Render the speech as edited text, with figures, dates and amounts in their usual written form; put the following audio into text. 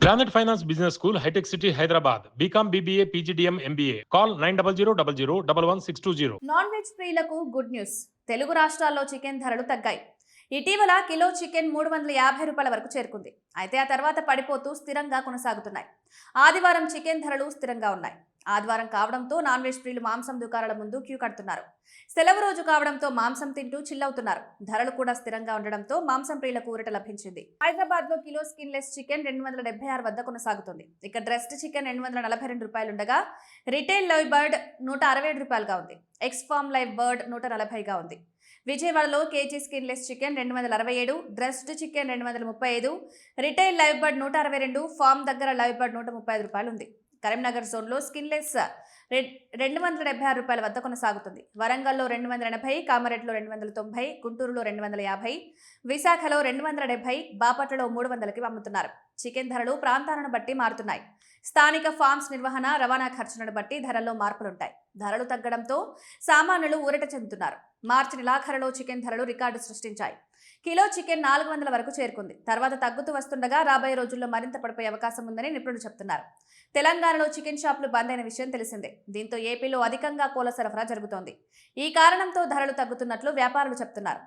Granite Finance Business School, High-Tech City, Hyderabad. BCom, BBA, PGDM, MBA. Call 900 non veg ప్రియులకు good news. Telugu రాష్ట్రాల్లో chicken ధరలు తగ్గాయి. ఇటీవల kilo chicken 350 రూపాయల వరకు చేరుకుంది. అయితే ఆ తర్వాత పడిపోతూ స్థిరంగా కొనసాగుతున్నాయి. ఆదివారం చికెన్ ధరలు స్థిరంగా ఉన్నాయి. ఆదివారం కావడంతో నాన్ వెజ్ ప్రియులు మాంసం దుకాణాల ముందు క్యూ కడుతున్నారు. సెలవు రోజు కావడంతో మాంసం తింటూ చిల్లవుతున్నారు. ధరలు కూడా స్థిరంగా ఉండడంతో మాంసం ప్రియులకు ఊరట లభించింది. హైదరాబాద్ లో కిలో స్కిన్లెస్ చికెన్ 276 వద్ద కొనసాగుతుంది. ఇక డ్రెస్డ్ చికెన్ 242 రూపాయలుండగా రిటైల్ లైవ్ బర్డ్ 167 రూపాయలుగా ఉంది. ఎక్స్ ఫార్మ్ లైవ్ బర్డ్ 140గా ఉంది. విజయవాడలో KG skinless chicken 267, dressed chicken 235, retail live bird 162, farm దగ్గర లైవ్ బర్డ్ 135 రూపాయలు ఉంది. కరీంనగర్ జోన్లో స్కిన్లెస్ 276 రూపాయల వద్ద కొనసాగుతుంది. వరంగల్లో 280, కామారెడ్డిలో 290, గుంటూరులో 250, విశాఖలో 270, బాపట్లలో 300కి అమ్ముతున్నారు. చికెన్ ధరలు ప్రాంతాలను బట్టి మారుతున్నాయి. స్థానిక ఫార్మ్స్ నిర్వహణ, రవాణా ఖర్చులను బట్టి ధరల్లో మార్పులుంటాయి. ధరలు తగ్గడంతో సామాన్యులు ఊరట చెందుతున్నారు. మార్చి నెలాఖరులో చికెన్ ధరలు రికార్డు సృష్టించాయి. కిలో చికెన్ 400 వరకు చేరుకుంది. తర్వాత తగ్గుతూ వస్తుండగా రాబోయే రోజుల్లో మరింత పడిపోయే అవకాశం ఉందని నిపుణులు చెబుతున్నారు. తెలంగాణలో చికెన్ షాపులు బంద్ అయిన విషయం తెలిసిందే. దీంతో ఏపీలో అధికంగా కోళ్ల సరఫరా జరుగుతోంది. ఈ కారణంతో ధరలు తగ్గుతున్నట్లు వ్యాపారులు చెబుతున్నారు.